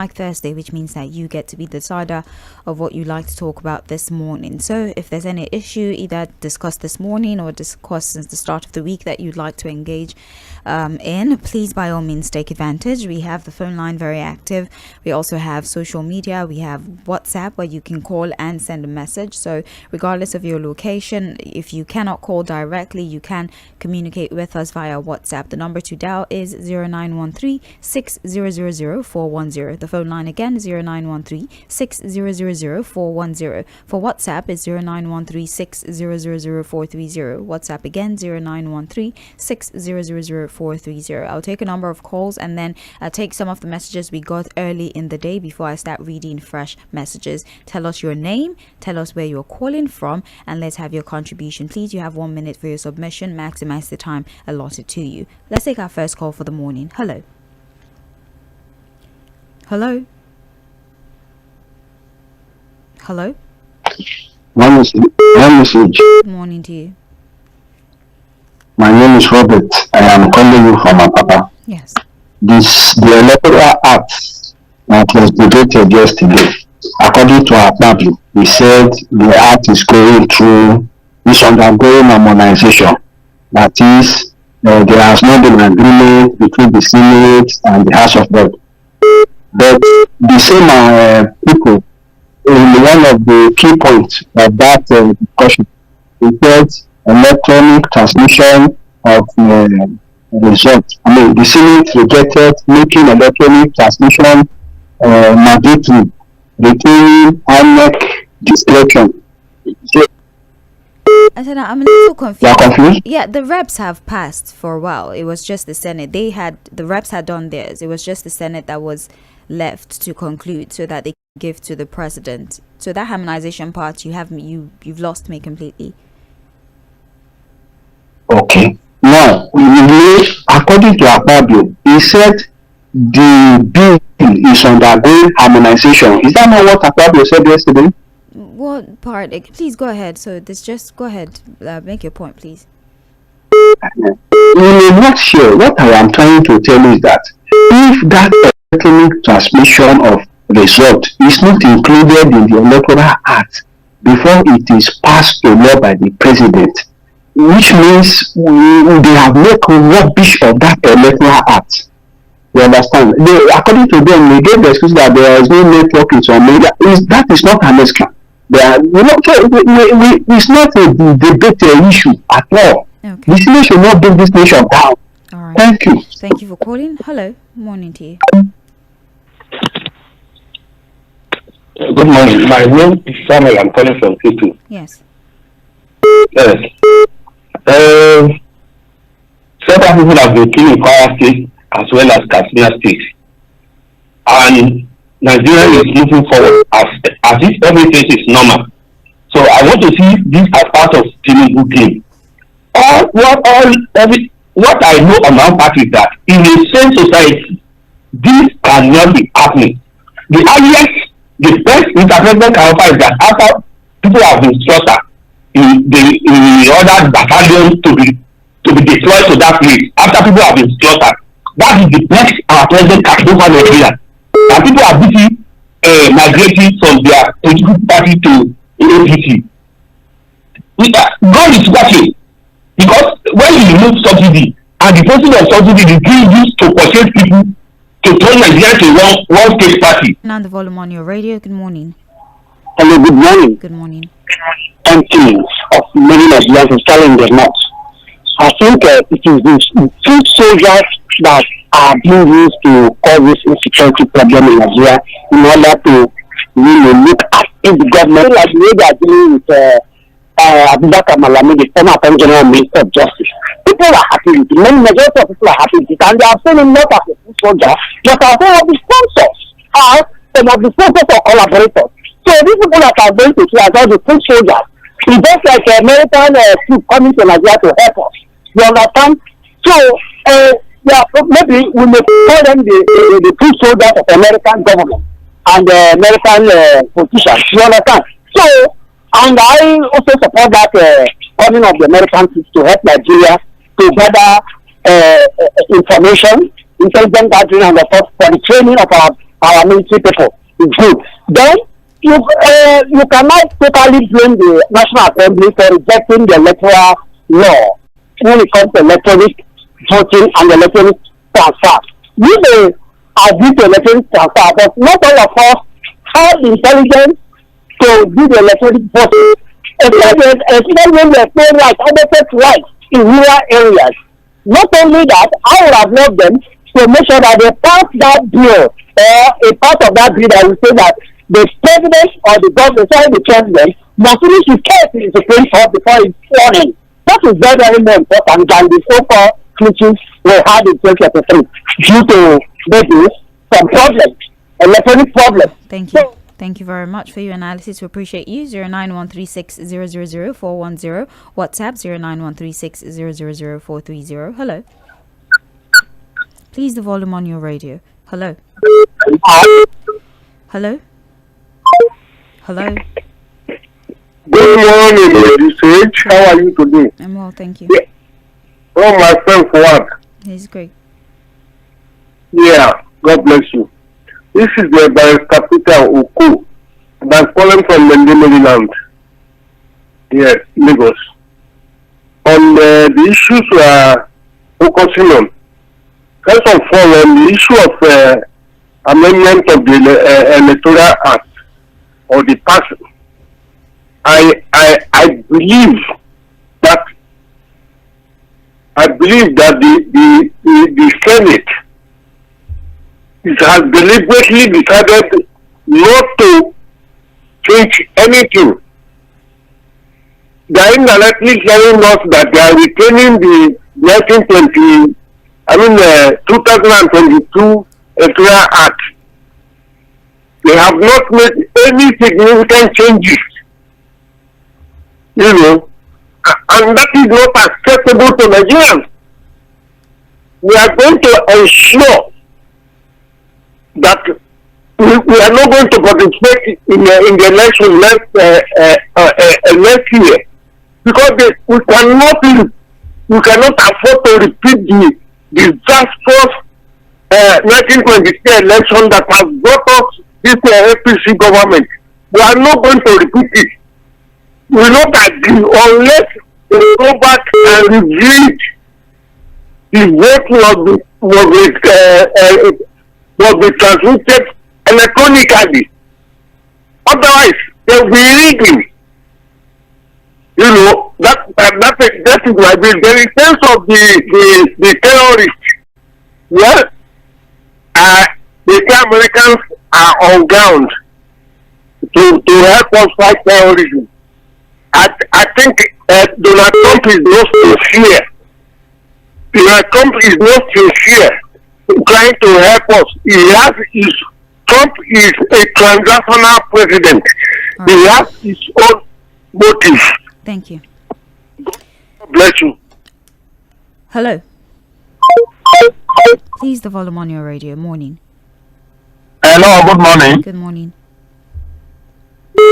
like Thursday, which means that you get to be the decider of what you like to talk about this morning. So if there's any issue either discussed this morning or discussed since the start of the week that you'd like to engage in, please by all means take advantage. We have the phone line very active. We also have social media. We have WhatsApp where you can call and send a message. So regardless of your location, if you cannot call directly, you can communicate with us via WhatsApp. The number to dial is 0913 6000 410. The phone line again, 0913 6000 410. For WhatsApp is 0913 6000 430. WhatsApp again, 0913 6000 430. I'll take a number of calls and then take some of the messages we got early in the day before I start reading fresh messages. Tell us your name, tell us where you're calling from, and let's have your contribution. Please, you have 1 minute for your submission. Maximize the time allotted to you. Let's take our first call for the morning. Hello. Hello. Hello. Good morning to you. My name is Robert. I am calling you from Apapa. Yes. The electoral act that was debated yesterday, according to our public, he said the act is undergoing harmonization. That is, there has not been an agreement between the Senate and the House of Reps. But the same people, in one of the key points of that discussion, it said electronic transmission of results. I mean, the Senate rejected making electronic transmission mandatory, retaining INEC discretion. I said I'm a little confused. You are confused? Yeah, the reps have passed for a while. It was just the Senate. The reps had done theirs. It was just the Senate that was left to conclude so that they can give to the president. So that harmonization part, you've lost me completely. Okay. Now, according to Akpabio, he said the bill is undergoing harmonization. Is that not what Akpabio said yesterday? What part? Please go ahead. So just go ahead. Make your point, please. In a nutshell, what I am trying to tell you is that if that electronic transmission of result is not included in the electoral act before it is passed to law by the president, which means they have made rubbish of that electoral act. You understand? According to them, they gave the excuse that there is no network in some media. That is not an excuse. It's not a debate issue at all. Okay. The Senate should not bring this nation down. All right. Thank you. Thank you for calling. Hello. Morning to you. Good morning. My name is Samuel. I'm calling from K2. Yes. Yes. Several people have been killed in Kwara State as well as Katsina State. And Nigeria is moving forward as if everything is normal. So I want to see this as part of Tinubu game. What I know on my part is that in a sane society, this cannot be happening. The best interpretation can offer is that after people have been slaughtered in the other battalions to be deployed to that place, after people have been slaughtered, that is the best our president can do for Nigeria. And people are busy migrating from their political party to APC. God is watching, because when you remove subsidy and the process of subsidy is being used to purchase people to turn Nigeria to one state party. Now the volume on your radio. Good morning. Hello, good morning. Good morning. Emptying of many Nigerians is telling them not. I think it is the food soldiers that are being used to cause this insecurity problem in Nigeria in order to really look at if the government, like the way they are dealing with Abubakar Malami, the former Attorney General Minister of Justice. People are happy with it. Many majority of people are happy with it, and they are saying not as a food soldier, but as some of the sponsors, as some of the sponsors or collaborators. So these people that are going to see as all the food soldiers, it's just like American troops coming to Nigeria to help us. You understand? So, maybe we may call them the food soldiers of American government and American politicians. You understand? So, and I also support that coming of the American troops to help Nigeria to gather information, intelligence gathering, and for the training of our our military people is good. Then you cannot totally blame the National Assembly for rejecting the electoral law when it comes to electronic voting and electronic transfer. We may agree to electronic transfer, but not all of us have intelligence to do the electronic voting. Especially when we are paying like rights in rural areas. Not only that, I would have loved them to make sure that they pass that bill, or a part of that bill that will say that the president or the government, sorry, the president, must finish his case in the Supreme Court before it's sworn in. That is very, very more important than the so-called glitches we had in 2023 due to maybe some problems, electronic problems. Thank you. Thank you very much for your analysis. We appreciate you. 09136000410. WhatsApp 09136000430. Hello. Please the volume on your radio. Hello. Hello. Hello. Good morning, Lady Sage. How are you today? I'm well, thank you. Oh, my friend Fouad. He's great. Yeah, God bless you. This is the Barrister Peter Oku. I'm calling from Maryland. Yes, Lagos. On the issues we are focusing on. First of all, on the issue of amendment of the Electoral Act or the passing, I believe that the Senate has deliberately decided not to change anything. They are indirectly telling us that they are retaining the 2022 Electoral Act. They have not made any significant changes, and that is not acceptable to Nigerians. We are going to ensure that we are not going to participate in the election next year, because we cannot afford to repeat the disastrous 1923 election that has brought us this APC government. We are not going to repeat it. We will not agree unless we go back and read the vote was be transmitted electronically. Otherwise, they will be rigging. That is my view. Then in terms of the terrorists, well, the Americans are on ground to help us fight terrorism. I think Donald Trump is not sincere. Donald Trump is not sincere trying to help us. Trump is a transactional president. Right. He has his own motives. Thank you. God bless you. Hello. Please the volume on your radio. Morning. Hello, good morning. Good morning.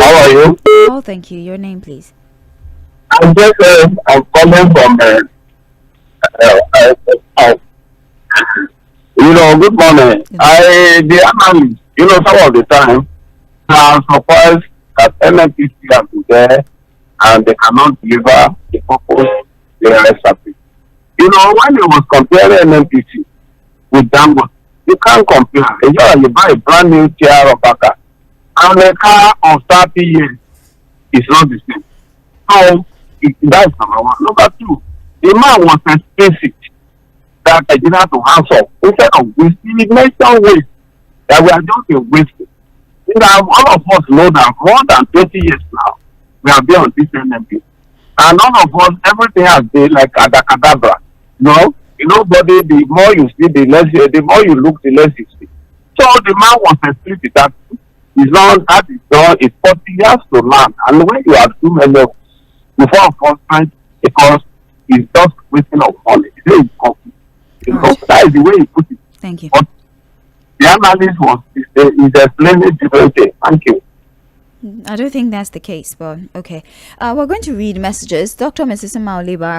How are you? Oh, thank you. Your name, please. I'm calling from good morning. The analyst, some of the time, I'm surprised that NNPC are there and they cannot deliver the purpose they are expecting. When you was comparing NNPC with Dangote, you can't compare. You buy a brand new chair of a car, and a car of 30 years is not the same. So, that's number one. Number two, the man was explicit that Nigeria to answer instead of wasting, it makes some waste that we are just a waste. All of us know that more than 20 years now, we have been on this NMP. And all of us, everything has been like cadabra. Nobody, the more you see, the more you look, the less you see. So the man was explicit that it's 40 years to learn. And when you are too many before enforcement, because it's just wasting of money. It's that is the way he put it. Thank you. But the analyst is explaining different things. Thank you. I don't think that's the case, but okay. We're going to read messages. Dr. Mrs.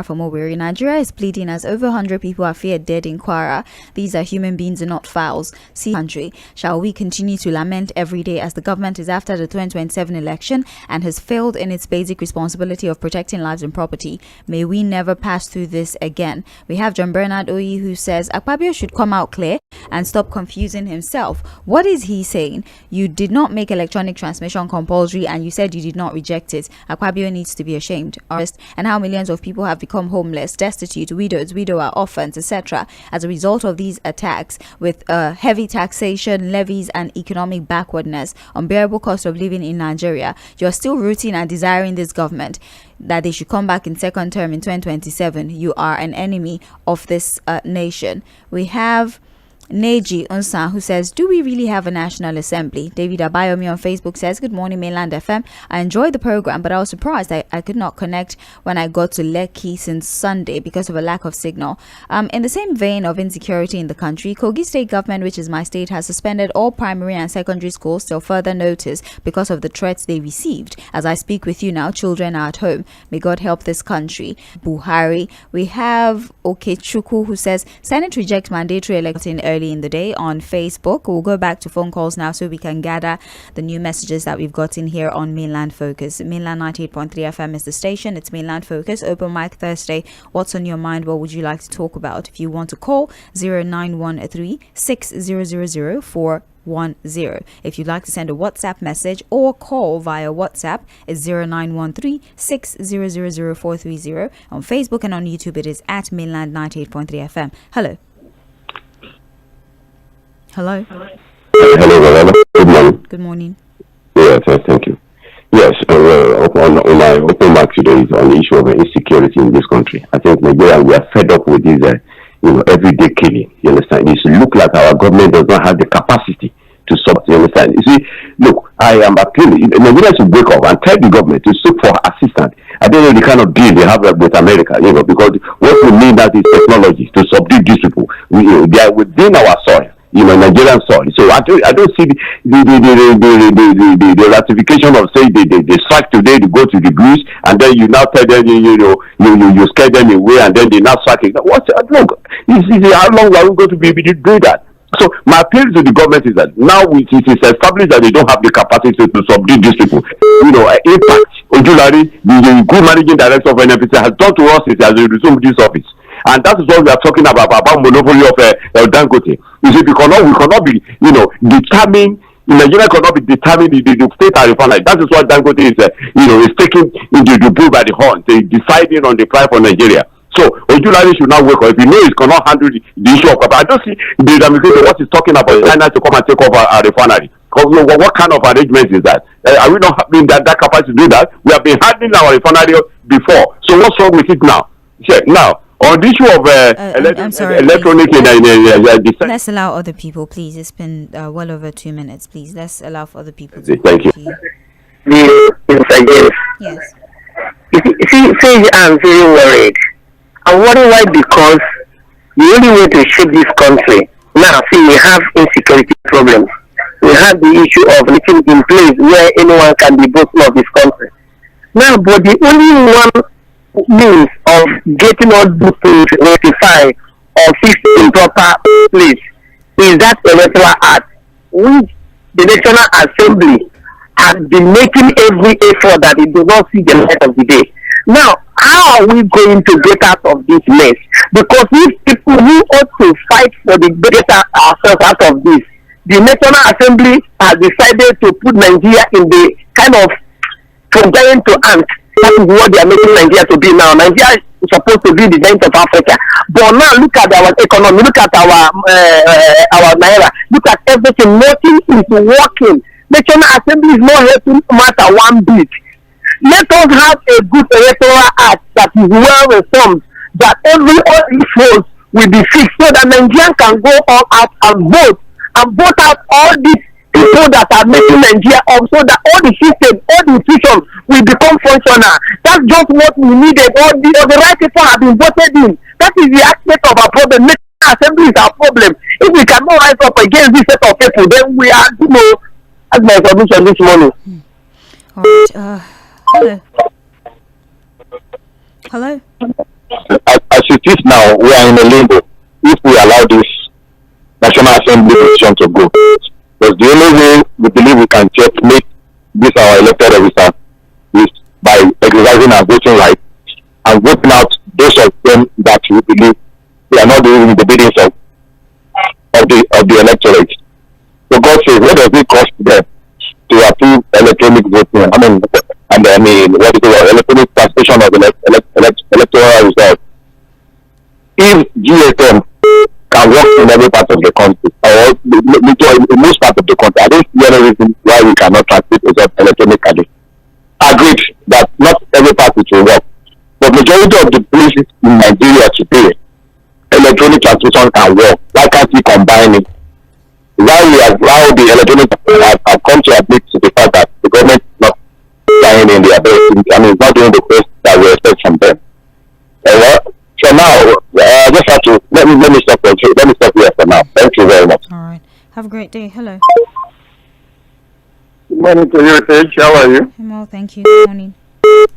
from Owerri. Nigeria is pleading as over 100 people are feared dead in Kwara. These are human beings and not fowls. See country. Shall we continue to lament every day as the government is after the 2027 election and has failed in its basic responsibility of protecting lives and property? May we never pass through this again. We have John Bernard Oyi who says Akpabio should come out clear and stop confusing himself. What is he saying? You did not make electronic transmission compulsory and you said you did not reject it. Akpabio needs to be ashamed. And how millions of people have become homeless, destitute, widows, widower, orphans, etc. as a result of these attacks with heavy taxation, levies and economic backwardness, unbearable cost of living in Nigeria. You're still rooting and desiring this government that they should come back in second term in 2027. You are an enemy of this nation. We have Neji Unsa who says, do we really have a National Assembly? David Abayomi on Facebook says, good morning Mainland FM. I enjoyed the program, but I was surprised I could not connect when I got to Lekki since Sunday because of a lack of signal. In the same vein of insecurity in the country, Kogi State Government, which is my state, has suspended all primary and secondary schools till further notice because of the threats they received. As I speak with you now, children are at home. May God help this country. Buhari. We have Okechukwu who says, Senate rejects mandatory electing early in the day on Facebook. We'll go back to phone calls now so we can gather the new messages that we've gotten here on Mainland Focus. Mainland 98.3 FM is the station. It's Mainland Focus. Open mic Thursday. What's on your mind? What would you like to talk about? If you want to call 0913 6000 410. If you'd like to send a WhatsApp message or call via WhatsApp, it's 0913 6000 430. On Facebook and on YouTube, it is at Mainland 98.3 FM. Hello. Hello. Hello. Good morning. Good morning. Yes, thank you. Yes, on my open mic today is on the issue of insecurity in this country. I think Nigeria, we are fed up with this, everyday killing. You understand? It look like our government does not have the capacity to stop. You understand? You see, look, I am appealing. Nigeria should wake up and tell the government to seek for assistance. I don't know the kind of deal they have with America, because what we need now is technology to subdue these people. They are within our soil. Nigerian soil. So I don't see the ratification of say they strike today to go to the Greece and then you now tell them you scare them away and then they now strike it. Look, how long are we going to be able to do that? So my appeal to the government is that now it is established that they don't have the capacity to subdue these people. Impact Ojulari, the good managing director of NFPC, has done to us as a resumed this office. And that is what we are talking about monopoly of Dangote. You see, we cannot be, determined. Nigeria cannot be determined the state and refinery. That is what Dangote is taking into the bull by the horn. They deciding on the price for Nigeria. So Ojulari should not wake up. If you know he cannot handle the issue of I don't see the ramification what he's talking about China to come and take over our refinery. What kind of arrangement is that? Are we not having that capacity to do that? We have been handling our refinery before. So what's wrong with it now? Yeah, now. On the issue of electronic let's allow other people, please. It's been well over 2 minutes, please. Let's allow for other people. Thank you. Yes. See, I'm very worried. I'm worried why? Because the only way to shape this country now, see, we have insecurity problems. We have the issue of living in place where anyone can be bossman of this country. Now, but the only one means of getting all these things rectified or fixed in proper place is that electoral act, which the National Assembly has been making every effort that it does not see the light of the day. Now, how are we going to get out of this mess? Because these people who ought to fight for the better ourselves out of this, the National Assembly has decided to put Nigeria in the kind of from giant to ant. That is what they are making Nigeria to be now. Nigeria is supposed to be the giant of Africa. But now look at our economy, look at our naira, look at everything. Nothing is working. National Assembly is not helping matter one bit. Let us have a good electoral act that is well reformed, that every issues will be fixed so that Nigeria can go all out and vote out all these people that are making Nigeria up so that all the system, all the institutions will become functional. That's just what we needed. All the right people have been voted in. That is the aspect of our problem. National Assembly is our problem. If we cannot rise up against this set of people, then we are, that's my submission this morning. All right. Hello. Hello. As it is now, we are in a limbo. If we allow this National Assembly decision to go, because the only way we believe we can checkmate this our elected officer is by exercising our voting right and voting out those of them that we believe they are not doing the biddings of the electorate. So God says, what does it cost them to approve electronic voting? What is it, electronic transmission of electoral results? If GSM can work in every part of the country, or in most part of the country, I don't see any reason why we cannot transmit results electronically. Agreed that not every party will work, but majority of the places in Nigeria today, electronic transmission can work. Why can't we combine it? Why the electronic have come to admit to the fact that the government is not trying in their best. It's not doing the best that we expect from them. So now, I just have to let me stop here for now. Thank you very much. All right. Have a great day. Hello. Good morning to you, Sage. How are you? I'm well, thank you. Good morning.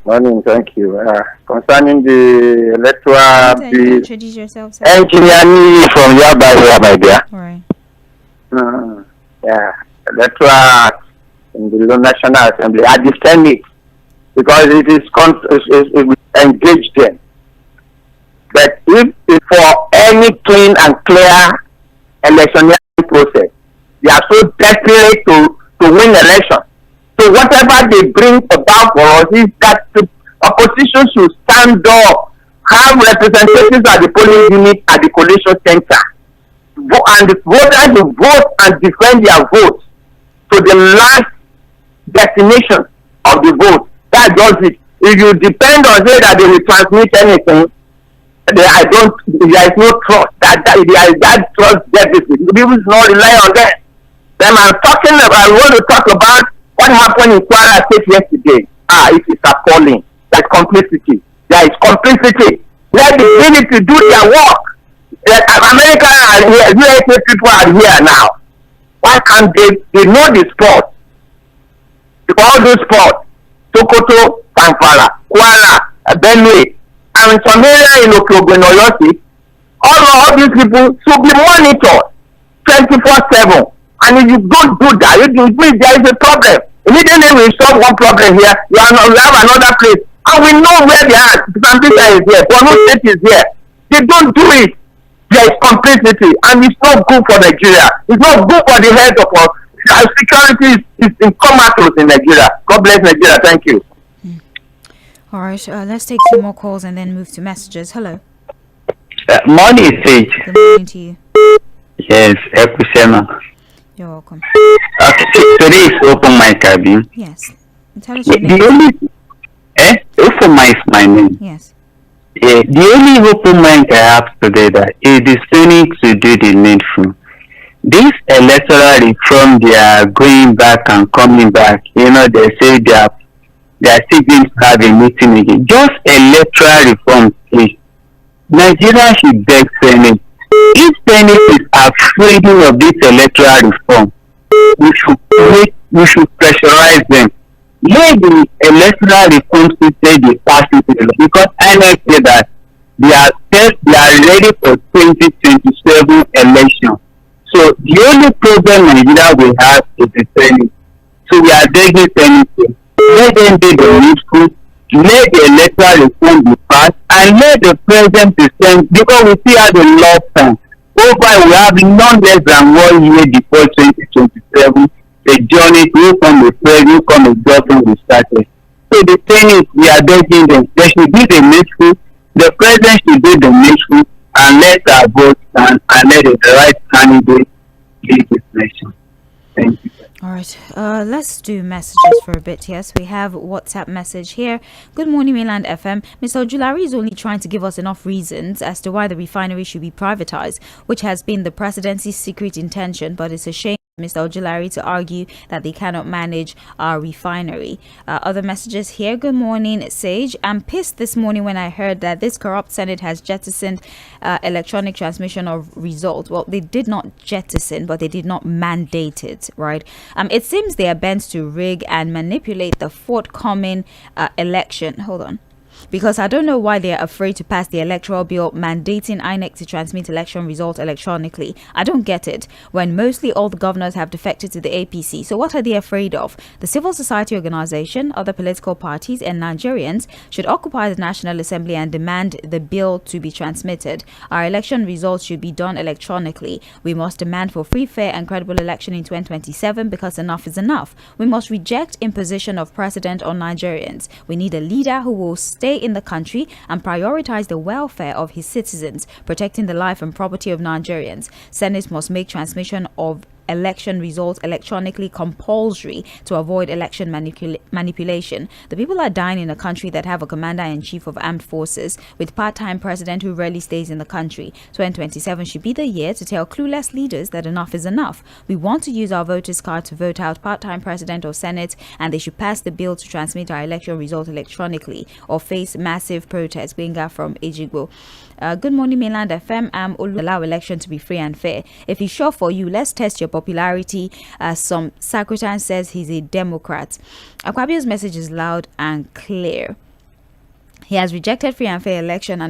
Morning, thank you. Concerning the electoral bill, Introduce yourself, sir. engineer me from Yaba, my dear. All right. Electoral in the National Assembly. I defend it because it will engage them. But if for any clean and clear election process, they are so desperate to win election. So whatever they bring about for us is that the opposition should stand up, have representatives at the polling unit at the collation center, and the voters will vote and defend their votes to the last destination of the vote. That does it. If you depend on say that they will transmit anything, there is no trust. That trust deficit. People should not rely on them. Then I want to talk about what happened in Kwara State yesterday. It is appalling. There is complicity. Let the military do their work. America and USA people are here now. Why can't they know the sport? Because all those sports, Sokoto, Kampala, Kwara, Benue, and some area in 𝐴ᴏᴜᴜ all these people should be monitored 24/7. And if you don't do that, it means there is a problem. Immediately we solve one problem here, we have another place. And we know where they are. Zambia is here, Borno State is here. They don't do it. There is complicity, and it's not good for Nigeria. It's not good for the health of us. Security is in comatose in Nigeria. God bless Nigeria. Thank you. All right. Let's take two more calls and then move to messages. Hello. Morning, Sage. Good morning to you. Yes, ⴜ You're welcome. Okay, today is open mic, Abi. Yes. Tell us your The name. only open mic is my name. Yes. The only open mic I have today that is the Senate to do the needful. This electoral reform, they are going back and coming back. They say they are still going to have a meeting again. Just electoral reform, please. Nigeria should beg Senate. If Senate is afraid of this electoral reform, we should pressurize them. Let the electoral reform system be passed into the law, because I know say that they are ready for 2027 election. So the only problem Nigeria will have is the Senate. So we are begging Senate to let them do the needful, let the electoral reform be passed, and let the president be sent, because we still have a long time. So far we have none less than 1 year before 2027. The journey will come with prayer, will come with government will started. So the Senate, we are begging them, they should do the needful, the president should do the needful, and let our vote stand, and let the right candidate lead this nation. Thank you. All right. Let's do messages for a bit. Yes, we have WhatsApp message here. Good morning, Mainland FM. Mr. Ojulari is only trying to give us enough reasons as to why the refinery should be privatized, which has been the presidency's secret intention, but it's a shame Mr. Ojulari to argue that they cannot manage our refinery. Other messages here. Good morning, Sage. I'm pissed this morning when I heard that this corrupt Senate has jettisoned electronic transmission of results. Well, they did not jettison, but they did not mandate it, right? It seems they are bent to rig and manipulate the forthcoming election. Hold on. Because I don't know why they are afraid to pass the electoral bill mandating INEC to transmit election results electronically. I don't get it, when mostly all the governors have defected to the APC. So what are they afraid of? The civil society organization, other political parties, and Nigerians should occupy the National Assembly and demand the bill to be transmitted. Our election results should be done electronically. We must demand for free, fair, and credible election in 2027 because enough is enough. We must reject imposition of precedent on Nigerians. We need a leader who will stay in the country and prioritize the welfare of his citizens, protecting the life and property of Nigerians. Senate must make transmission of election results electronically compulsory to avoid election manipulation. The people are dying in a country that have a commander-in-chief of armed forces with part-time president who rarely stays in the country. 2027 should be the year to tell clueless leaders that enough is enough. We want to use our voters' card to vote out part-time president of Senate, and they should pass the bill to transmit our election results electronically or face massive protests. Gbenga from Ejigbo. Good morning, Mainland FM. Allow election to be free and fair. If it's sure for you, let's test your popularity. Some Sakritan says he's a Democrat. Akpabio's message is loud and clear. He has rejected free and fair election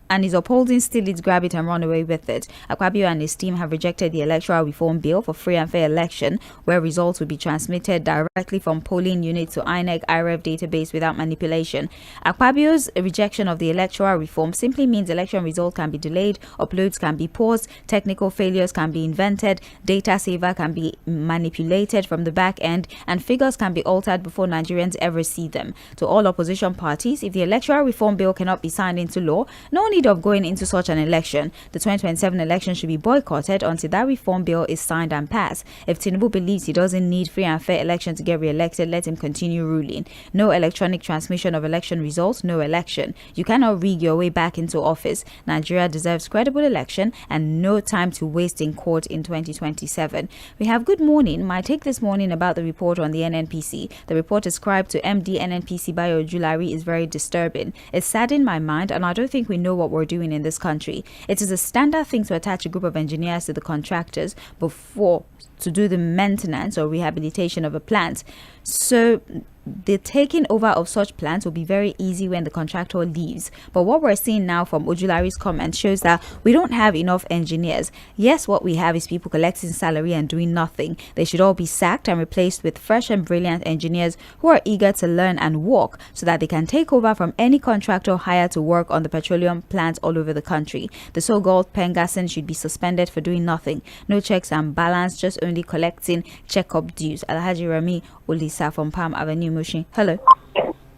and his upholding still leads grab it and run away with it. Akpabio and his team have rejected the electoral reform bill for free and fair election, where results will be transmitted directly from polling units to INEC IREV database without manipulation. Akpabio's rejection of the electoral reform simply means election results can be delayed, uploads can be paused, technical failures can be invented, data saver can be manipulated from the back end, and figures can be altered before Nigerians ever see them. To all opposition parties, if the electoral reform bill cannot be signed into law, no need of going into such an election. The 2027 election should be boycotted until that reform bill is signed and passed. If Tinubu believes he doesn't need free and fair election to get re-elected, let him continue ruling. No electronic transmission of election results, no election. You cannot rig your way back into office. Nigeria deserves credible election and no time to waste in court in 2027. We have good morning. My take this morning about the report on the NNPC. The report ascribed to MD NNPC by Ojulari is very disturbing. It saddened my mind, and I don't think we know what we're doing in this country. It is a standard thing to attach a group of engineers to the contractors before to do the maintenance or rehabilitation of a plant. So the taking over of such plants will be very easy when the contractor leaves. But what we're seeing now from Ojulari's comment shows that we don't have enough engineers. Yes, what we have is people collecting salary and doing nothing. They should all be sacked and replaced with fresh and brilliant engineers who are eager to learn and work so that they can take over from any contractor hired to work on the petroleum plants all over the country. The so-called Pengasen should be suspended for doing nothing. No checks and balance, just only collecting checkup dues. Alhaji Rami Olisa from Palm Avenue. Hello.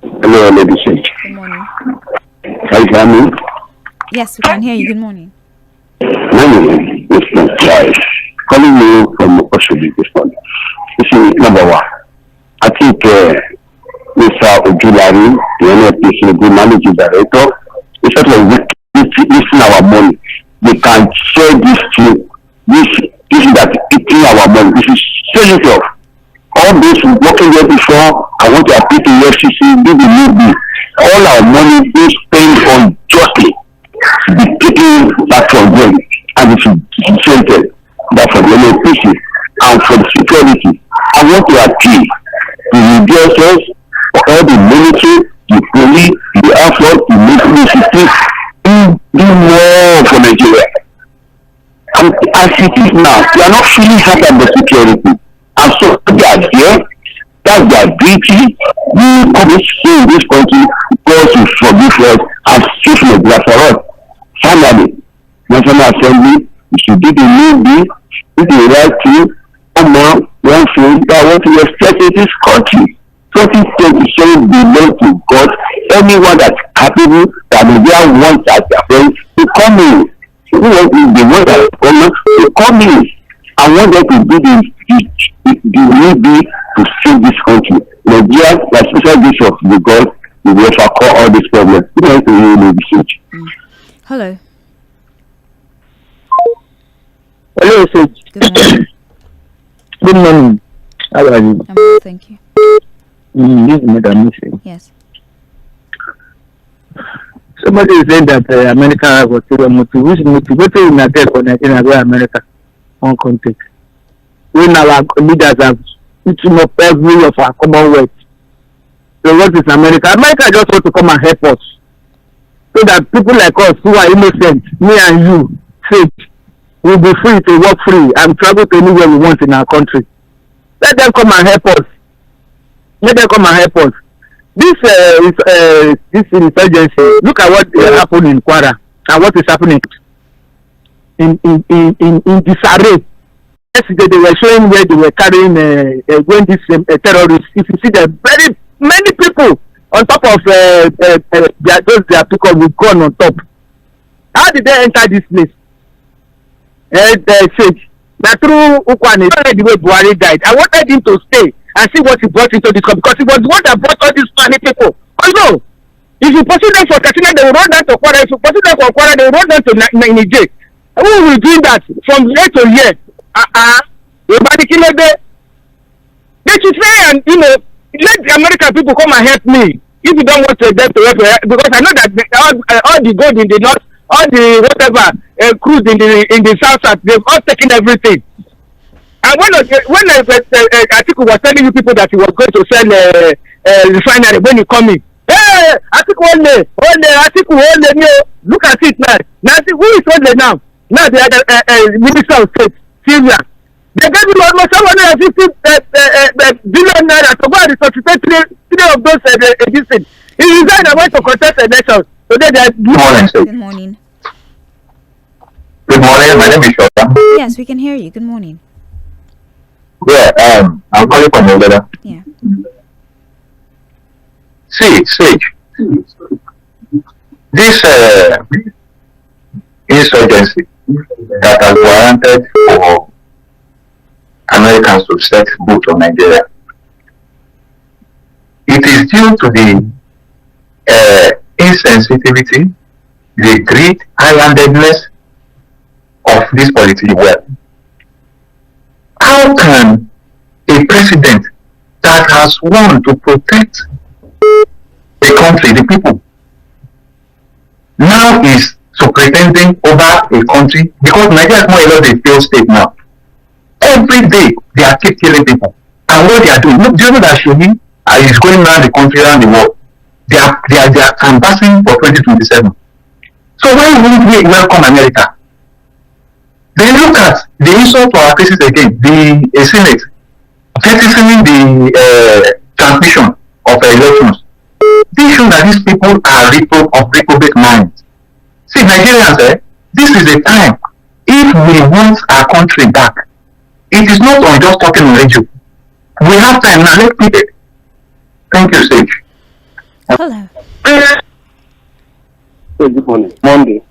Hello, ladies. Good morning. Can you hear me? Yes, we can hear you. Good morning. My name is Mr. Calling you from Oshodi this morning. This is number one. I think Mr. Ojulari, the NFPC, the managing director, is sort of wasting our money. They can share this thing. This is that eating our money. This is serious of. All this working there before, I want to appeal to FCC, do the movie. All our money is spent unjustly. Be taken back from them, and it should be centered back from the NPC and from security. I want to appeal to the DSS, all the military, the police, the Air Force, the military, do more for Nigeria. And as it is now, we are not feeling happy about security. And so they are there, that's their duty. We come in this country because we forgive us and seek Nigeria for us. Finally, National Assembly, we should do the new bill, do the right thing, come on, one thing that I want to respect in this country. 2027 belongs to God. Anyone that's capable, that Nigeria wants as their friends, to come in. Who wants the one that to come in. I want them to do the new bill to save this country. Nigeria, like special gift of the God, will overcome all these problems. We don't have to really research. Hello. Hello, sir. Good morning. Good morning. How are you? I'm well, thank you. This is Madam. Yes. Somebody is saying that America was which motivated in attack on Nigeria where America on context. When our leaders have eaten up every of our commonwealth. So what is America? America just want to come and help us. So that people like us who are innocent, me and you, safe, will be free to work free and travel to anywhere we want in our country. Let them come and help us. Let them come and help us. This insurgency. Look at what happened in Kwara and what is happening in disarray. Yesterday they were showing where they were carrying when this terrorists. If you see the very many people on top of their people with gun on top. How did they enter this place? Now through Ukwane, the way Buhari died, I wanted him to stay and see what he brought into this country because he was the one that brought all these funny people. Also, if you pursue them for Katsina, they will run down to Kwara. If you pursue them for Kwara, they will run down to Niger. Who will do that from year to year? They should say, and let the American people come and help me. If you don't want them to help, because I know that all the gold in the north, all the whatever crude in the south, they've all taken everything. And when Atiku was telling you people that he was going to sell refinery when you come in, hey, Atiku only, Atiku only, look at it now. Now see who is only now? Now the Minister of State, Syria. They gave him almost 750 billion naira to go and resuscitate three of those existing. He resigned and went to contest elections. Today they are Good morning. Good morning, my name is Shota. Yes, we can hear you. Good morning. Yeah, I'm calling from Uganda. Yeah. Sage. This insurgency that has warranted for Americans to set foot on Nigeria, it is due to the insensitivity, the greed, high-handedness of this politician. Well, how can a president that has sworn to protect the country, the people, now is superintending over a country? Because Nigeria is more or less a failed state now. Every day they are keep killing people, and what they are doing. Look, do you know that Shomi is going around the country, around the world? They are canvassing for 2027. So why wouldn't we welcome America? Then look at the insult to our cases again. The Senate jettisoning the transmission of elections. This shows that these people are reprobate minds. See, Nigerians, this is a time. If we want our country back, it is not on just talking on radio. We have time now. Let's keep it. Thank you, Sage. Hello. Good morning. Monday.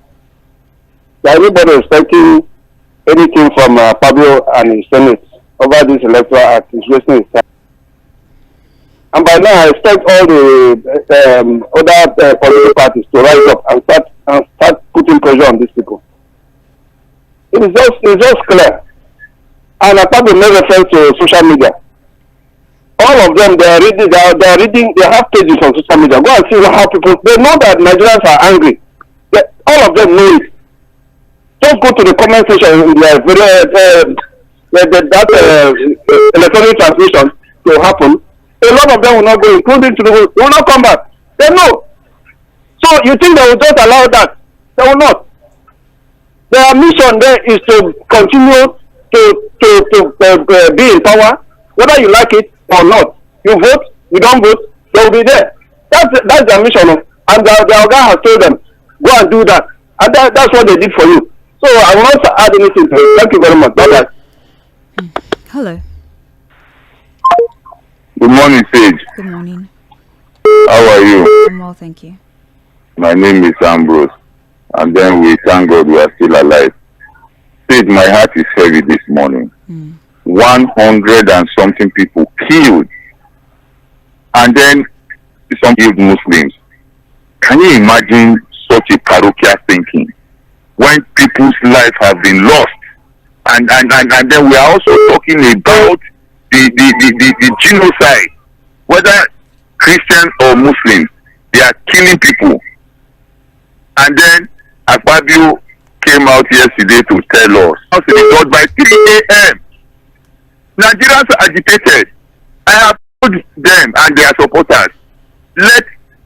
Everybody is expecting anything from Pablo and his Senate over this electoral act is wasting his time. And by now, I expect all the other political parties to rise up and start putting pressure on these people. It's just clear. And I probably made reference to social media. All of them, they have pages on social media. Go and see how people, they know that Nigerians are angry. All of them know it. Just go to the comment section in their electronic transmission will happen. A lot of them will not go, including to they will not come back. They know. So you think they will just allow that? They will not. Their mission there is to continue to be in power, whether you like it or not. You vote, you don't vote, they will be there. That's their mission. And their guy has told them, go and do that. And that's what they did for you. So I will not add anything to it. Thank you very much. Bye-bye. Hello. Good morning, Sage. Good morning. How are you? I'm well, thank you. My name is Ambrose. And then we thank God we are still alive. Sage, my heart is heavy this morning. 100 and something people killed. And then some killed Muslims. Can you imagine such a parochial thinking? When people's lives have been lost and then we are also talking about the genocide, whether Christian or Muslim, they are killing people. And then Akpabio came out yesterday to tell us, because by 3 a.m. Nigerians are agitated. I have told them and their supporters, let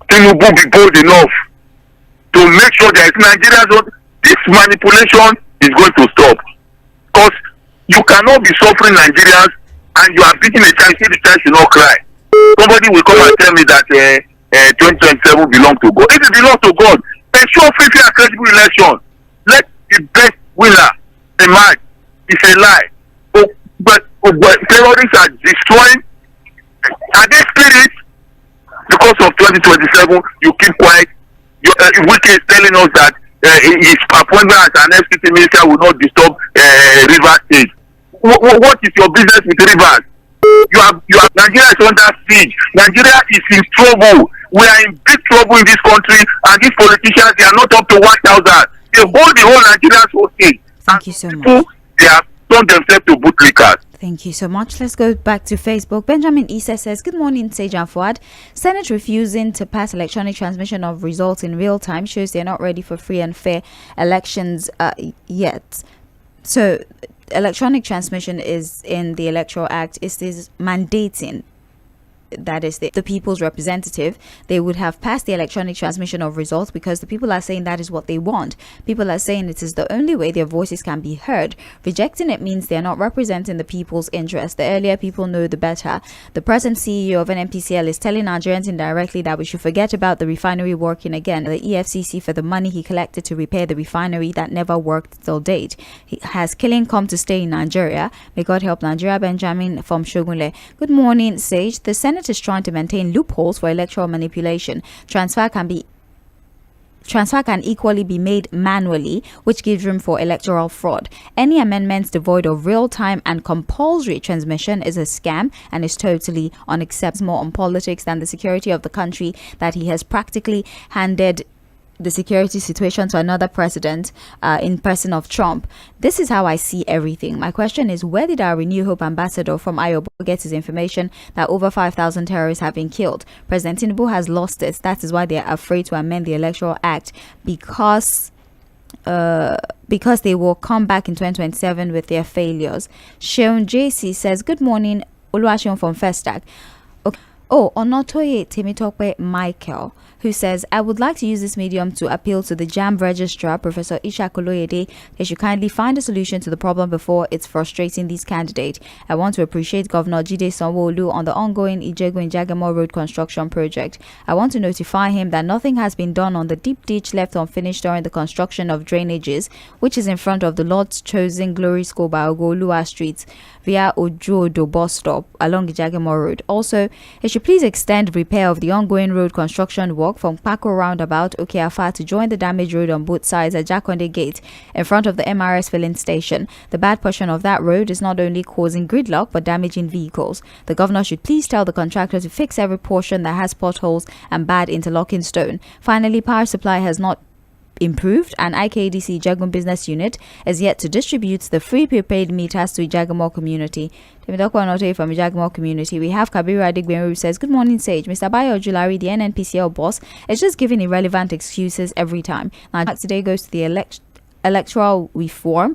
Tinubu be bold enough to make sure that Nigerians, this manipulation is going to stop. Because you cannot be suffering Nigerians and you are beating a child, say the child should not cry. Somebody will come and tell me that 2027 belongs to God. If it belongs to God, ensure free, fair, and credible election. Let the best winner emerge. It's a lie. But terrorists are destroying. Are they spirits? Because of 2027, you keep quiet. Wike is telling us that his appointment as an FCT minister will not disturb Rivers State. What is your business with Rivers? Nigeria is under siege. Nigeria is in trouble. We are in big trouble in this country, and these politicians, they are not up to 1,000. They hold the whole Nigerians hostage. Thank you so much. They have turned themselves to bootlickers. Thank you so much. Let's go back to Facebook. Benjamin Issa says, good morning, Sage and Fuad. Senate refusing to pass electronic transmission of results in real time shows they're not ready for free and fair elections yet. So, electronic transmission is in the Electoral Act. It is mandating, that is the people's representative, they would have passed the electronic transmission of results, because the people are saying that is what they want. People are saying it is the only way their voices can be heard. Rejecting it means they're not representing the people's interest. The earlier people know, the better. The present CEO of NNPCL is telling Nigerians indirectly that we should forget about the refinery working again. The EFCC for the money he collected to repair the refinery that never worked till date. Has killing come to stay in Nigeria? May God help Nigeria. Benjamin from Shogunle. Good morning, Sage. The Senate is trying to maintain loopholes for electoral manipulation. Transfer can equally be made manually, which gives room for electoral fraud. Any amendments devoid of real-time and compulsory transmission is a scam and is totally unacceptable. More on politics than the security of the country, that he has practically handed the security situation to another president in person of Trump. This is how I see everything. My question is, where did our Renew Hope ambassador from Iowa get his information that over 5,000 terrorists have been killed? President Tinubu has lost it. That is why they are afraid to amend the Electoral Act, because they will come back in 2027 with their failures. Sheon JC says, good morning, Oluwaseun from Festac. Okay. Oh, Onotoye Temitope Michael, who says, I would like to use this medium to appeal to the JAMB registrar, Professor Isha Koloyede. They should kindly find a solution to the problem before it's frustrating these candidates. I want to appreciate Governor Jide Sanwo-Olu on the ongoing Ijegun-Jagamo Road construction project. I want to notify him that nothing has been done on the deep ditch left unfinished during the construction of drainages, which is in front of the Lord's Chosen Glory School by Ogolua Street via Ojodo bus stop along Ijagamo Road. Also, it should please extend repair of the ongoing road construction work from Pako roundabout Okeafa to join the damaged road on both sides at Jakonde Gate in front of the MRS filling station. The bad portion of that road is not only causing gridlock but damaging vehicles. The governor should please tell the contractor to fix every portion that has potholes and bad interlocking stone. Finally, power supply has not improved, and IKDC Jagun Business Unit is yet to distribute the free prepaid meters to Ijagamo community. From Ijagamo community, we have Kabiru Adigbenru who says, good morning, Sage. Mr. Bayo Julari, the NNPCL boss, is just giving irrelevant excuses every time. Now, today goes to the electoral reform.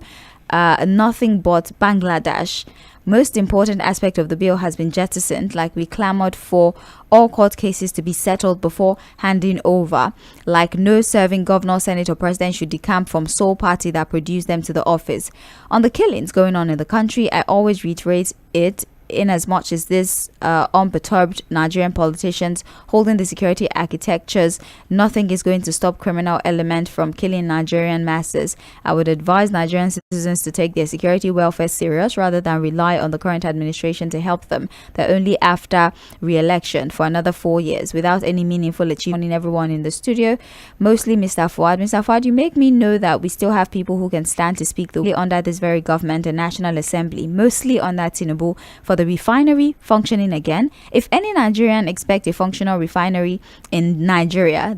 Nothing but Bangladesh. Most important aspect of the bill has been jettisoned, like we clamored for all court cases to be settled before handing over, like no serving governor, senate or president should decamp from sole party that produced them to the office. On the killings going on in the country, I always reiterate it, in as much as this unperturbed Nigerian politicians holding the security architectures, nothing is going to stop criminal element from killing Nigerian masses. I would advise Nigerian citizens to take their security welfare serious rather than rely on the current administration to help them. They're only after re-election for another 4 years without any meaningful achievement. In everyone in the studio, mostly Mr. Fuad. Mr. Fuad, you make me know that we still have people who can stand to speak the way under this very government and National Assembly, mostly on that Tinubu, for the refinery functioning again. If any Nigerian expect a functional refinery in Nigeria,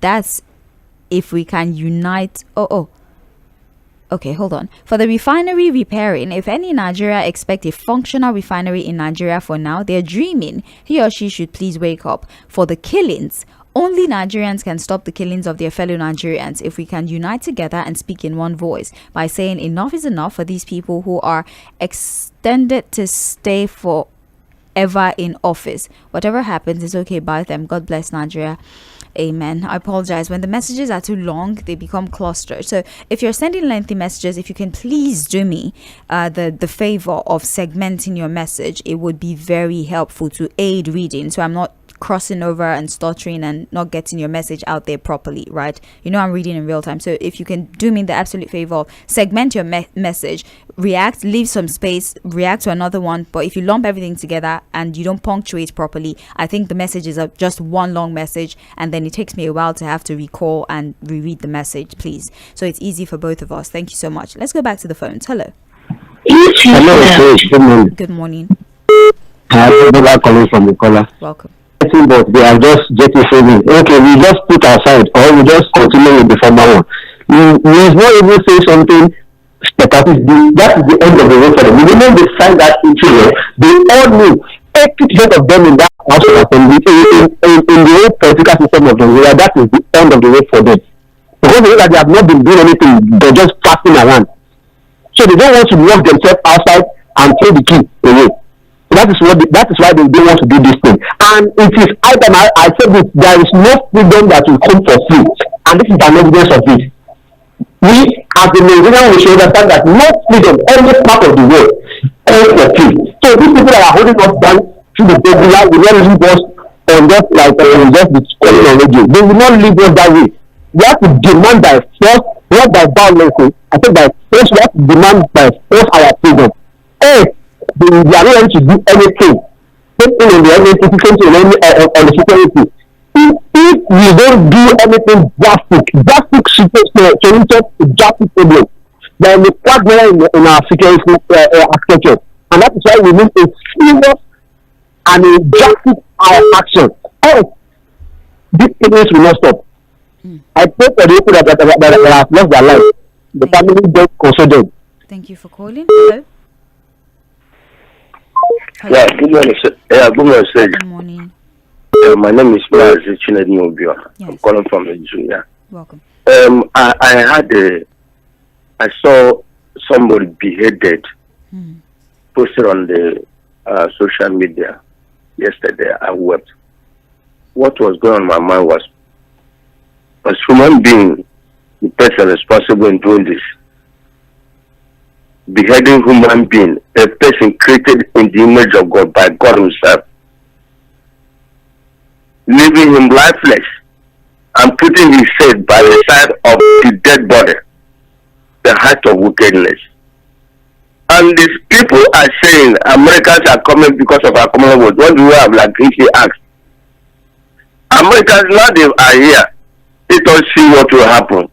that's if we can unite. Okay, hold on. For the refinery repairing, if any in Nigeria expect a functional refinery in Nigeria for now, they're dreaming. He or she should please wake up. For the killings, only Nigerians can stop the killings of their fellow Nigerians if we can unite together and speak in one voice by saying enough is enough for these people who are extended to stay forever in office. Whatever happens is okay by them. God bless Nigeria. Amen. I apologize. When the messages are too long, they become clustered. So if you're sending lengthy messages, if you can please do me the favor of segmenting your message, it would be very helpful to aid reading. So I'm not crossing over and stuttering and not getting your message out there properly, right? You know I'm reading in real time. So if you can do me the absolute favor of segment your message, react, leave some space, react to another one. But if you lump everything together and you don't punctuate properly, I think the messages are just one long message, and then it takes me a while to have to recall and reread the message, please. So it's easy for both of us. Thank you so much. Let's go back to the phones. Hello. Hello, good morning. Good morning. I'm calling from the caller. Welcome. But they are just getting saving. Okay, we just put aside, or we just continue with the former one. We not even say something spectacular. That is the end of the road for them. We didn't decide that into they all knew 80% of them in that house of assembly in the whole political system of Nigeria. That is the end of the road for them. Because they know that they have not been doing anything, they're just passing around. So they don't want to lock themselves outside and throw the key away. That is why they don't want to do this thing. And it is item I said this, there is no freedom that will come for free. And this is an evidence of it. We as the Nigerian we should understand that no freedom, every part of the world, comes for free. So these people that are holding us down to the regular will not leave us on just like just the calling on radio. They will not leave us that way. We have to demand by force, not by violence. I think by force we have to demand by force our freedom. They are not ready to do anything. Same thing in the on the security. If we don't do anything drastic solution to drastic problem, there is a quagmire in our security architecture, and that is why we need a serious and a drastic action. These things will not stop. I pray for the people that have lost their life. The family don't console them. Thank you for calling. Hello. Hello. Yeah, good morning, sir. Yeah, good morning, sir. Good morning. My name is Maltinedu. Yes. I'm calling from Nigeria. Welcome. I saw somebody beheaded posted on the social media yesterday. I wept. What was going on in my mind was, as human being, the person responsible in doing this, beheading human being, a person created in the image of God by God himself, leaving him lifeless and putting his head by the side of the dead body, the height of wickedness. And these people are saying Americans are coming because of our Commonwealth. What do we have, like he asked? Americans now they are here. Let us see what will happen.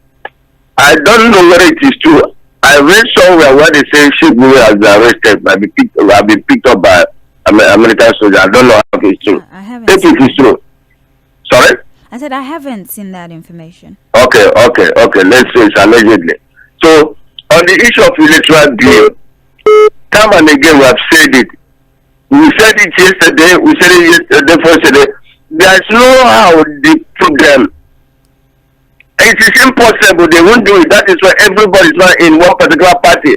I don't know whether it is true. I read somewhere where they say Shiburi has been arrested, have been picked up by American soldiers. I don't know if it's true. I haven't. If it is true. Sorry? I said I haven't seen that information. Okay. Let's say it's allegedly. So, on the issue of electoral deal, time and again we have said it. We said it yesterday, we said it yesterday. There's no how they put them. It is impossible. They won't do it. That is why everybody is not in one particular party.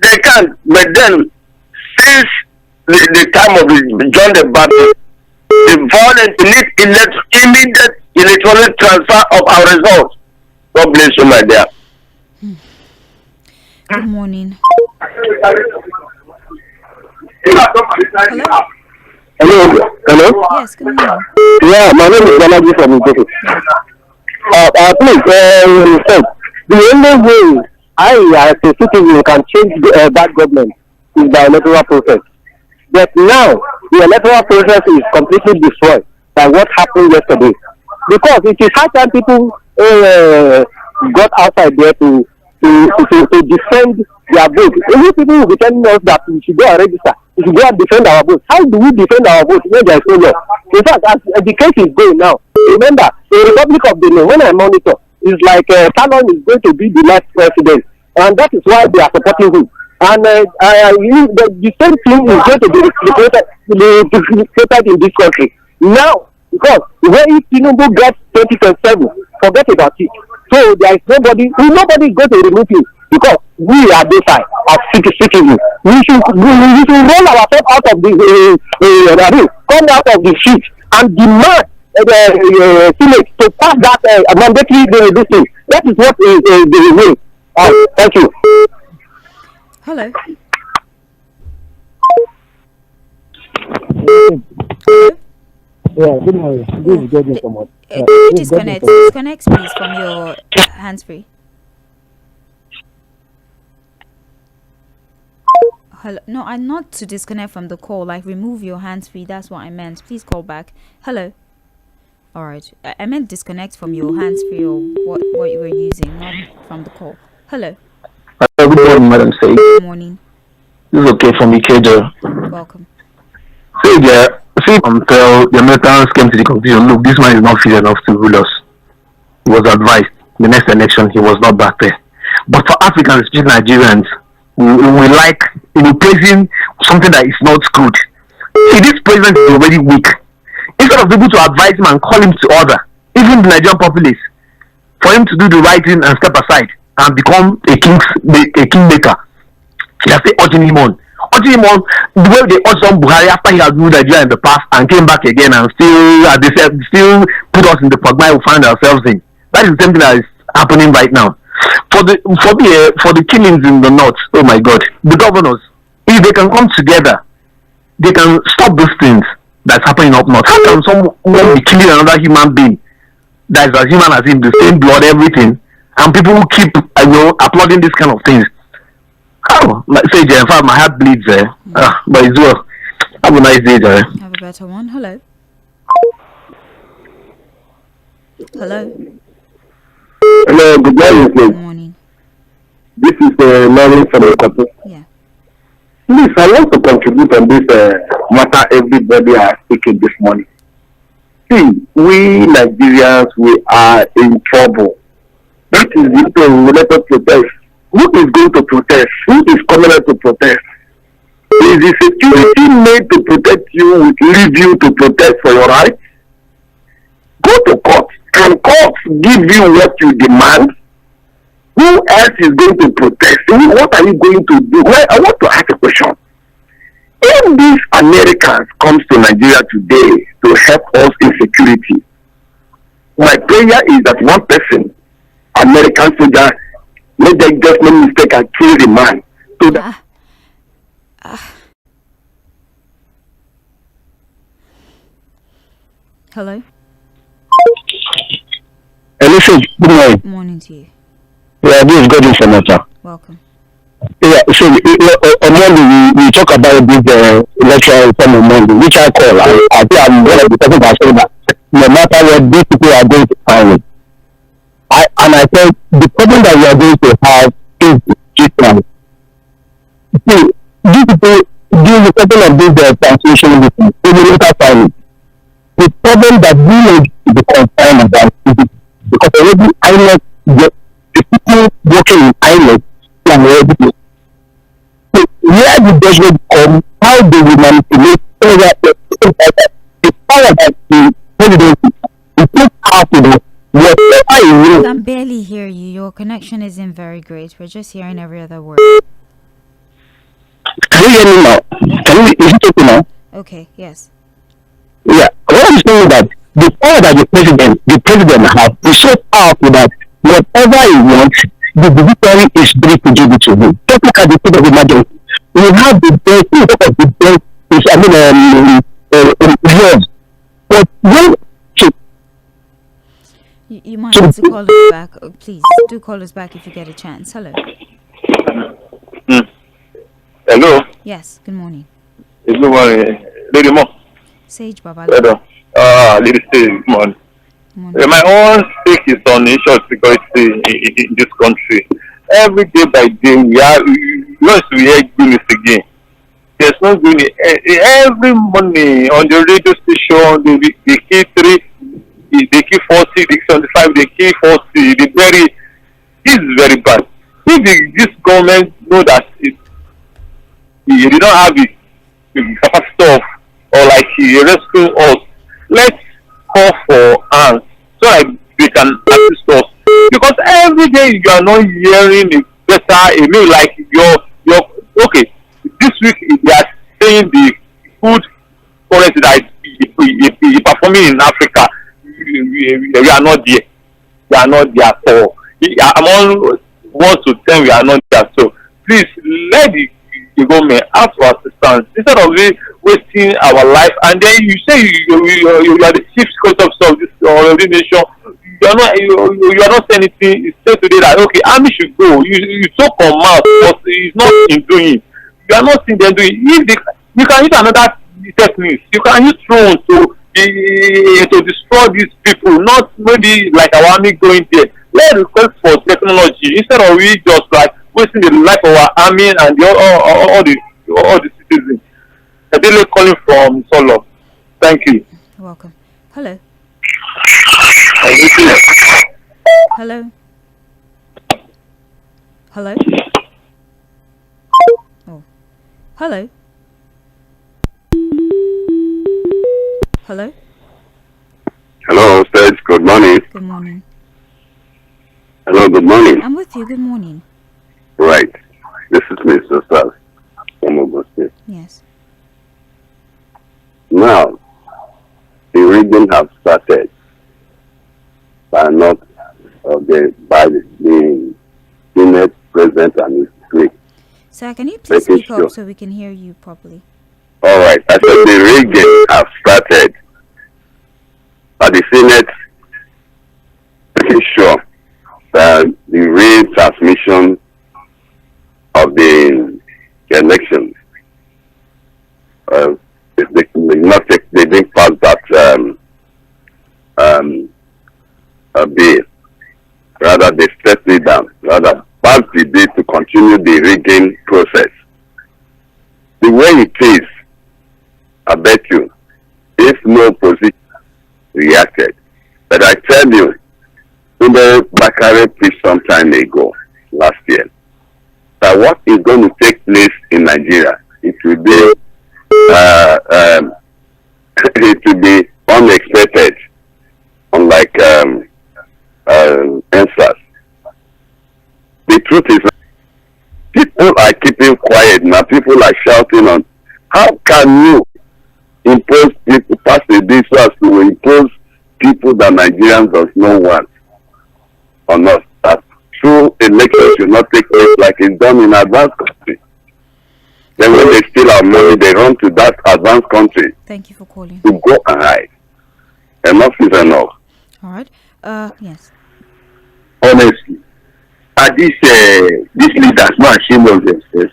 They can't. But then, since the time of John the Baptist, the violent immediate electronic transfer of our results. God bless you, my dear. Good morning. Hello. Yes, good morning. Yeah, my name is Balaji from Ijebu. Please, the only way I, as a citizen, can change that government is by electoral process. But now, the electoral process is completely destroyed by what happened yesterday. Because it is hard time people got outside there to defend their vote. Only people will be telling us that we should go and register. We should go and defend our vote. How do we defend our vote when there is no law? In fact, as the case is going now, remember, the Republic of Benin, when I monitor, is like Talon is going to be the next president. and that is why they are supporting him. And the same thing is going to be replicated in this country. Now, because when Tinubu gets 2027, forget about it. So there is nobody is going to remove him, because we are this side as citizens. We should roll ourselves out of the come out of the seat and demand the Senate to pass that mandatory thing. That is what they will. Thank you. Hello. Yeah, good morning. This is Gordon from Can you disconnect please from your hands-free? Hello. No, I'm not to disconnect from the call. Like, remove your hands-free. That's what I meant. Please call back. Hello. All right. I meant disconnect from your hands-free or what you were using, not from the call. Hello. Good morning, Madam Say. Good morning. This is okay from Ikeja. Welcome. Say there. Until the Americans came to the conclusion, look, this man is not fit enough to rule us. He was advised the next election he was not back there. But for Africans, especially Nigerians, we like praising something that is not good. See, this president is already weak. Instead of people to advise him and call him to order, even the Nigerian populace, for him to do the right thing and step aside and become a kingmaker, they are still urging him on. The way they urged on Buhari after he had ruled Nigeria in the past and came back again and still put us in the quagmire we find ourselves in. That is the same thing that is happening right now. For the killings in the north, oh my God, the governors, if they can come together, they can stop those things that's happening up north. How can someone be killing another human being that is as human as him, the same blood, everything, and people who keep applauding this kind of things? Oh, say Jay, in fact, my heart bleeds there. But it's well. Have a nice day, Jay. Have a better one. Hello. Hello. Hello, good morning. Good morning. This is Lauren from Okoto. Yeah. Please, I want to contribute on this matter everybody is speaking this morning. See, we Nigerians, we are in trouble. That is the reason we let us protest. Who is going to protest? Who is coming out to protest? Is the security made to protect you, leave you to protest for your rights? Go to court. Can courts give you what you demand? Who else is going to protest? What are you going to do? Well, I want to ask a question. If these Americans comes to Nigeria today to help us in security, my prayer is that one person, American soldier, let them just make mistake and kill the man. So that Hello. Listen, good morning. Morning to you. Yeah, this is Gordon from Welcome. Yeah, so on Monday we talk about this electoral reform on Monday, which I call. I think I'm one of the people that say that no matter what these people are going to find with. And I said the problem that we are going to have is treatment. See, these people do the problem of this transmission with them. They will later find it. The problem that we need to be concerned about is because already INEC, the people working in INEC are already. So where the judgment come, how do we manipulate the power that the presidency is so powerful. I can barely hear you. Your connection isn't very great. We're just hearing every other word. Can you hear me now? Is it okay now? Okay, yes. Yeah. What I'm saying is that the power that the president has is so powerful that whatever he wants, the judiciary is ready to give it to him. Just look at the state of emergency. We have the best, laws. But when you might have to call us back. Oh, please do call us back if you get a chance. Hello. Hello. Yes. Good morning. Good morning, Lady Mo. Sage Baba. Lady Sage, good morning. My own stake is on issue of security in this country. Every day by day, once we hear news again, there's no good. Every morning on the radio station, they kill 3. They kill 40, they kill 75, they kill 40. This is very bad. if this government know that they don't have the capacity of or like rescue us, let's call for hands so that they can assist us. Because every day you are not hearing a better, maybe like your okay. This week they are saying the food policy that is performing in Africa. We are not there. We are not there at all. Among 1 to 10, we are not there. So please let the government ask for assistance instead of wasting our life. And then you say you are the chief security officer of this nation. You are not saying anything. You say today that okay, army should go. You so come out, but it's not in doing. You are not seeing them doing. You can use another technique. You can use drones to destroy these people. Not maybe like our army going there. Let's request for technology instead of we just like wasting the life of our army and all the citizens. Adele calling from Solo. Thank you. You're welcome. Hello. Hello. Hello. Oh. Hello. Hello. Hello, Stage. Good morning. Good morning. Hello, good morning. I'm with you. Good morning. Right. This is Mr. from Ogun State. Yes. Now, the region have started by the Senate President and his clique. Sir, can you please speak up so we can hear you properly? All right. I said the region have started by the Senate making sure that the real transmission of the election they didn't pass that bill. Rather, they stepped it down. Rather, pass the bill to continue the rigging process. The way it is, I bet you, if no opposition reacted, but I tell you, Bakare preached some time ago, last year, that what is going to take place in Nigeria, it will be it will be unexpected, unlike answers. The truth is, people are keeping quiet now. People are shouting on. How can you impose people, pass a bill so as to impose people that Nigerians does not want on us? That true election should not take place like it's done in advanced countries. Then when they steal our money, they run to that advanced country. Thank you for calling. To go and hide. Enough is enough. All right. Yes. Honestly, at this leaders not ashamed of themselves.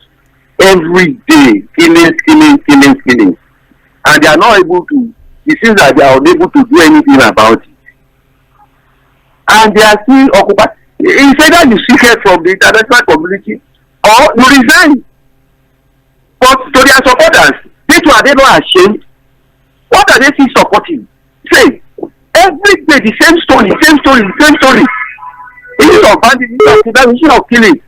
Every day, killings, and they are not able to. It seems that they are unable to do anything about it, and they are still occupied. It's either you seek help from the international community or you resign. But to their supporters, are they not ashamed? What are they still supporting? Say, every day the same story. Issue of bandits, issue of killing.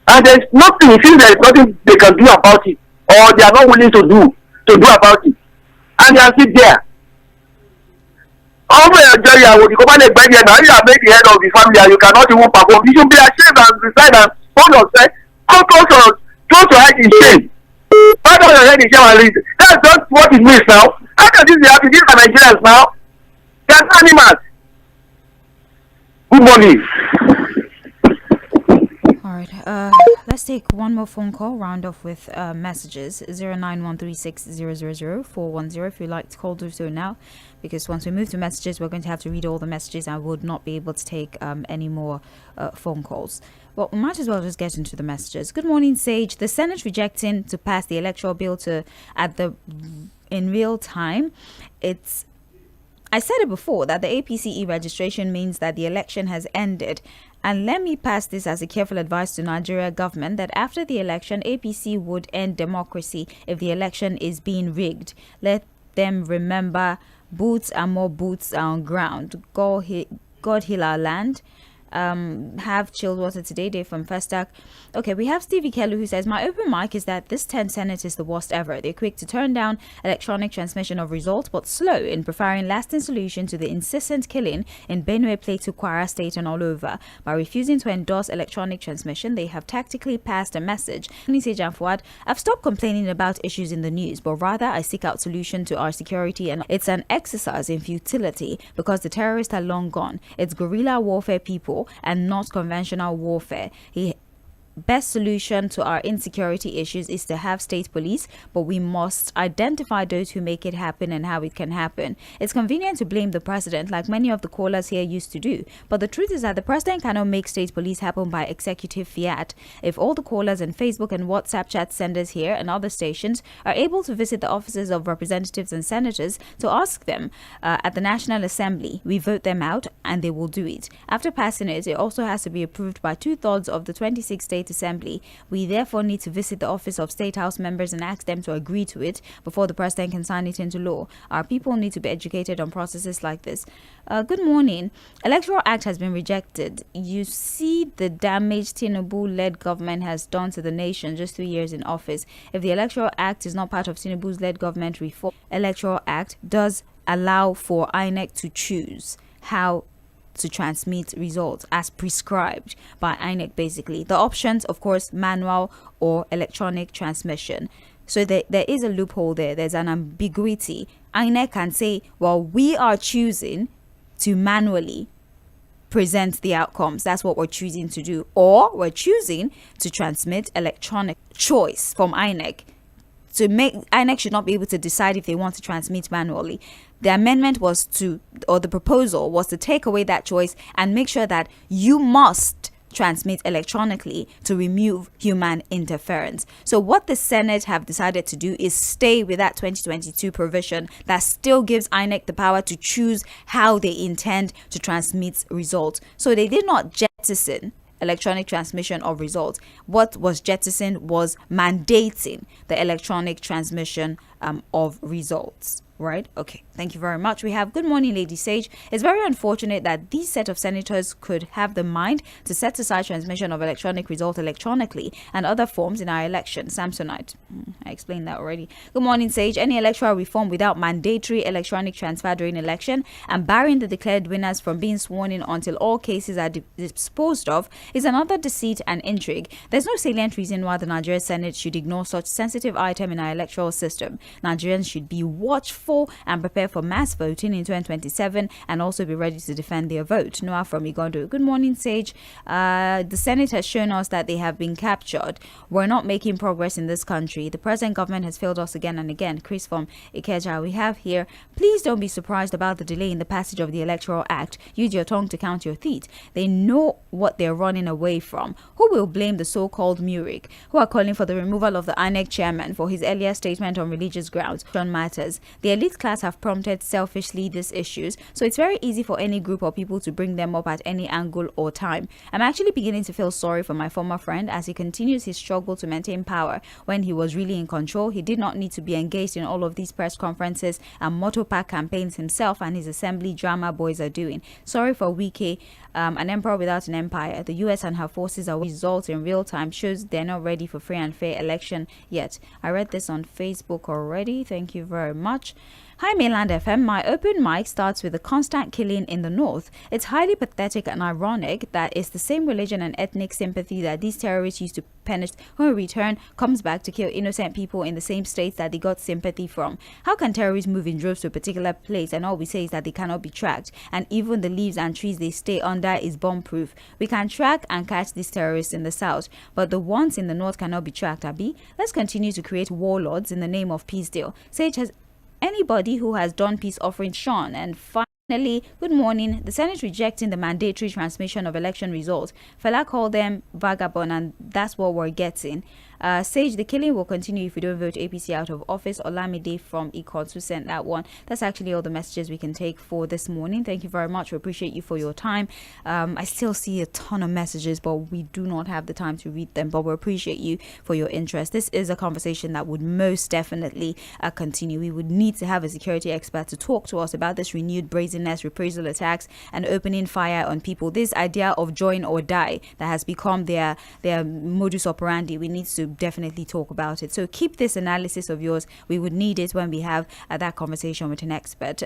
And there's nothing, it seems there is nothing they can do about it. Or they are not willing to do about it. And they are still there. Over Nigeria, when you go back to Nigeria, now you have made the head of the family and you cannot even perform. You should be ashamed and resign and hold yourself. Go to hide in shame. How does your head in shame and reason? That's just what it means now. How can this be happening? These are Nigerians now. They are animals. Good morning. All right. Let's take one more phone call. Round off with messages 09136000410. If you'd like to call, do so now, because once we move to messages, we're going to have to read all the messages. I would not be able to take any more phone calls. Well, we might as well just get into the messages. Good morning, Sage. The Senate rejecting to pass the electoral bill in real time. I said it before that the APC registration means that the election has ended. And let me pass this as a careful advice to Nigeria government that after the election, APC would end democracy if the election is being rigged. Let them remember boots and more boots are on ground. God heal our land. Have chilled water today, Dave from Festac. Okay, we have Stevie Kelly who says, my open mic is that this 10th Senate is the worst ever. They're quick to turn down electronic transmission of results, but slow in preferring lasting solution to the incessant killing in Benue Plateau, Kwara State and all over. By refusing to endorse electronic transmission, they have tactically passed a message. I've stopped complaining about issues in the news, but rather I seek out solution to our security, and it's an exercise in futility because the terrorists are long gone. It's guerrilla warfare, people, and not conventional warfare. Best solution to our insecurity issues is to have state police, but we must identify those who make it happen and how it can happen. It's convenient to blame the president, like many of the callers here used to do, but the truth is that the president cannot make state police happen by executive fiat. If all the callers and Facebook and WhatsApp chat senders here and other stations are able to visit the offices of representatives and senators to ask them at the National Assembly, we vote them out and they will do it. After passing it, it also has to be approved by 2/3 of the 26 states Assembly. We therefore need to visit the office of State House members and ask them to agree to it before the president can sign it into law. Our people need to be educated on processes like this. Good morning. Electoral Act has been rejected. You see the damage Tinubu-led government has done to the nation just 3 years in office. If the Electoral Act is not part of Tinubu's led government reform, Electoral Act does allow for INEC to choose how to transmit results as prescribed by INEC. Basically, the options, of course, manual or electronic transmission. So there is a loophole there. There's an ambiguity. INEC can say, well, we are choosing to manually present the outcomes. That's what we're choosing to do. Or we're choosing to transmit electronic. Choice from INEC. To make INEC should not be able to decide if they want to transmit manually. The amendment was the proposal was to take away that choice and make sure that you must transmit electronically to remove human interference. So what the Senate have decided to do is stay with that 2022 provision that still gives INEC the power to choose how they intend to transmit results. So they did not jettison electronic transmission of results. What was jettisoned was mandating the electronic transmission of results. Right? Okay. Thank you very much. We have good morning, Lady Sage. It's very unfortunate that these set of senators could have the mind to set aside transmission of electronic results electronically and other forms in our election. Samsonite. I explained that already. Good morning, Sage. Any electoral reform without mandatory electronic transfer during election and barring the declared winners from being sworn in until all cases are disposed of is another deceit and intrigue. There's no salient reason why the Nigerian Senate should ignore such sensitive item in our electoral system. Nigerians should be watchful and prepare for mass voting in 2027 and also be ready to defend their vote. Noah from Igondo. Good morning, Sage. The Senate has shown us that they have been captured. We're not making progress in this country. The present government has failed us again and again. Chris from Ikeja, we have here. Please don't be surprised about the delay in the passage of the Electoral Act. Use your tongue to count your teeth. They know what they're running away from. Who will blame the so-called Muric, who are calling for the removal of the INEC chairman for his earlier statement on religious grounds on matters? The elite class have prompted selfishly these issues, so it's very easy for any group or people to bring them up at any angle or time. I'm actually beginning to feel sorry for my former friend as he continues his struggle to maintain power when he was really in control. He did not need to be engaged in all of these press conferences and motopack campaigns himself and his assembly drama boys are doing. Sorry for Wike, an emperor without an empire. The US and her forces are results in real time shows they're not ready for free and fair election yet. I read this on Facebook already. Thank you very much. Hi Mainland FM, my open mic starts with the constant killing in the north. It's highly pathetic and ironic that it's the same religion and ethnic sympathy that these terrorists used to punish who in return comes back to kill innocent people in the same states that they got sympathy from. How can terrorists move in droves to a particular place and all we say is that they cannot be tracked and even the leaves and trees they stay under is bomb-proof? We can track and catch these terrorists in the south, but the ones in the north cannot be tracked, Abi. Let's continue to create warlords in the name of peace deal. Sage has anybody who has done peace offerings Sean. And finally, good morning. The Senate rejecting the mandatory transmission of election results. Fela called them vagabond and that's what we're getting. Sage, the killing will continue if we don't vote APC out of office. Olamide from Econs who sent that one. That's actually all the messages we can take for this morning. Thank you very much. We appreciate you for your time. I still see a ton of messages, but we do not have the time to read them. But we appreciate you for your interest. This is a conversation that would most definitely continue. We would need to have a security expert to talk to us about this renewed brazenness, reprisal attacks, and opening fire on people. This idea of join or die that has become their modus operandi. We need to definitely talk about it. So keep this analysis of yours. We would need it when we have that conversation with an expert.